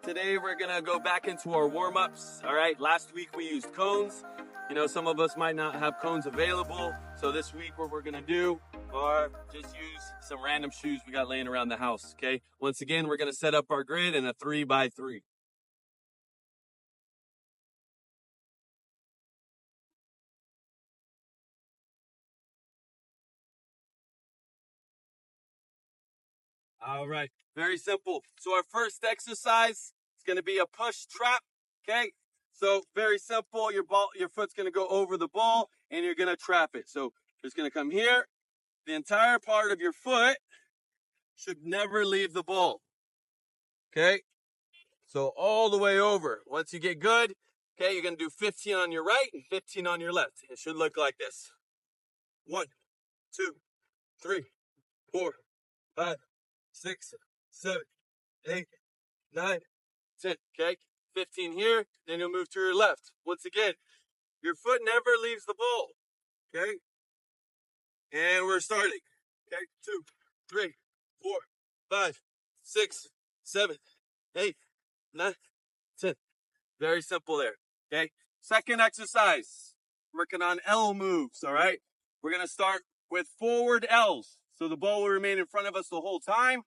Today we're gonna go back into our warm-ups. All right, last week we used cones. You know, some of us might not have cones available. So this week what we're gonna do are just use some random shoes we got laying around the house, okay? Once again, we're gonna set up our grid in a 3x3. All right, very simple. So our first exercise is gonna be a push trap, okay? So very simple, your foot's gonna go over the ball and you're gonna trap it. So it's gonna come here. The entire part of your foot should never leave the ball, okay? So all the way over. Once you get good, okay, you're gonna do 15 on your right and 15 on your left. It should look like this. 1, 2, 3, 4, 5, 6, 7, 8, 9, 10, okay? 15 here, then you'll move to your left. Once again, your foot never leaves the ball, okay? And we're starting, okay? 2, 3, 4, 5, 6, 7, 8, 9, 10. Very simple there, okay? Second exercise, working on L moves, all right? We're gonna start with forward L's. So the ball will remain in front of us the whole time.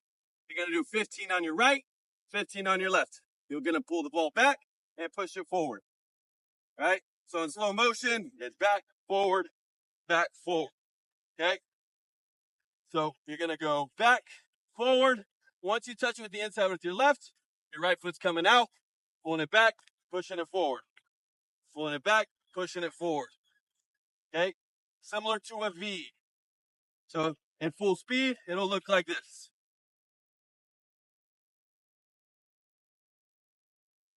You're gonna do 15 on your right, 15 on your left. You're gonna pull the ball back and push it forward, all right? So in slow motion, it's back, forward, okay? So you're gonna go back, forward. Once you touch it with the inside with your left, your right foot's coming out, pulling it back, pushing it forward. Pulling it back, pushing it forward, okay? Similar to a V. So in full speed, it'll look like this.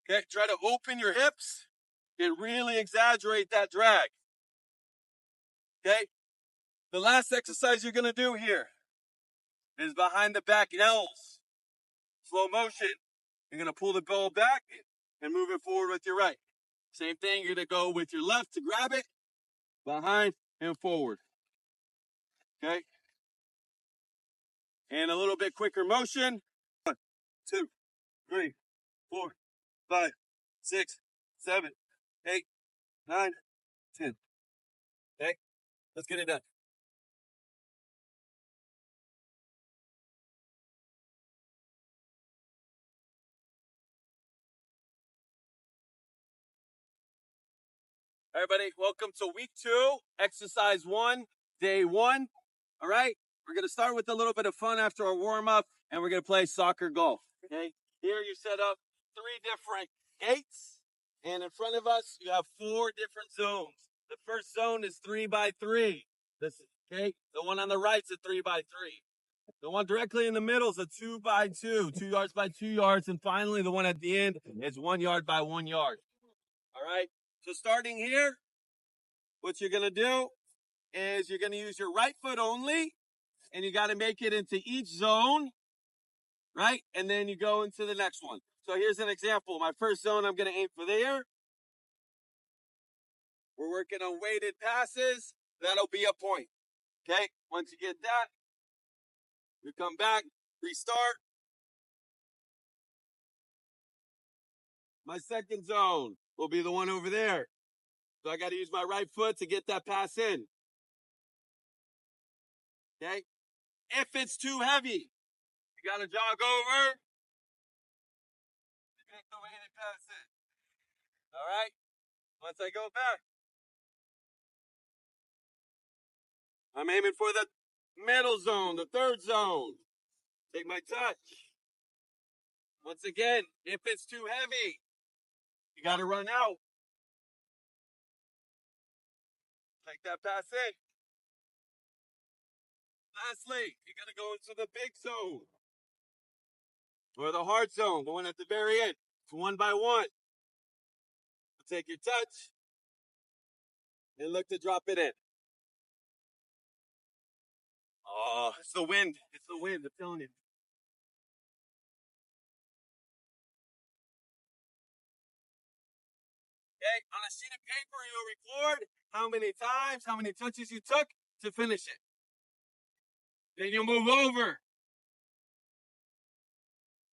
Okay, try to open your hips and really exaggerate that drag. Okay, the last exercise you're gonna do here is behind the back L's. Slow motion. You're gonna pull the ball back and move it forward with your right. Same thing, you're gonna go with your left to grab it, behind and forward. Okay, and a little bit quicker motion. 1, 2, 3, 4, 5, 6, 7, 8, 9, 10. Okay, let's get it done. Everybody, welcome to week 2, exercise 1, day 1. All right, we're gonna start with a little bit of fun after our warm up, and we're gonna play soccer golf. Okay, here you set up 3 different gates, and in front of us you have 4 different zones. The first zone is 3x3. This, okay, the one on the right is a 3x3. The one directly in the middle is a 2x2, 2 yards by 2 yards, and finally the one at the end is 1 yard by 1 yard. All right. So starting here, what you're gonna do is you're gonna use your right foot only, and you gotta make it into each zone, right? And then you go into the next one. So here's an example. My first zone, I'm gonna aim for there. We're working on weighted passes. That'll be a point, okay? Once you get that, you come back, restart. My second zone will be the one over there. So I gotta use my right foot to get that pass in. Okay? If it's too heavy, you gotta jog over. Make the weighted pass in. All right? Once I go back, I'm aiming for the middle zone, the third zone. Take my touch. Once again, if it's too heavy, you gotta run out. Take that pass in. Lastly, you gotta go into the big zone. Or the hard zone, the one at the very end. It's 1 by 1. Take your touch and look to drop it in. Oh, it's the wind. It's the wind, I'm telling you. Okay, on a sheet of paper, you'll record how many times, how many touches you took to finish it. Then you'll move over.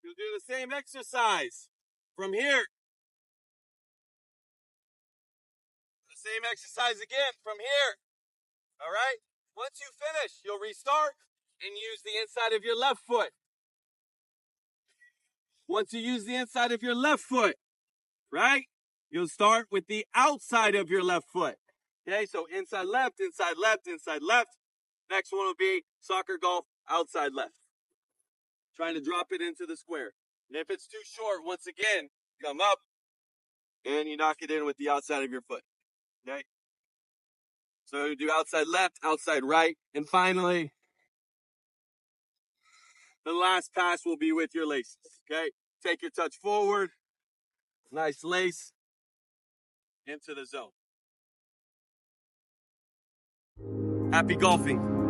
You'll do the same exercise. From here, the same exercise again from here. All right? Once you finish, you'll restart and use the inside of your left foot. Once you use the inside of your left foot, right? You'll start with the outside of your left foot. Okay, so inside left, inside left, inside left. Next one will be soccer golf, outside left. Trying to drop it into the square. And if it's too short, once again, come up and you knock it in with the outside of your foot. Okay? So you do outside left, outside right, and finally, the last pass will be with your laces. Okay? Take your touch forward. Nice lace into the zone. Happy golfing.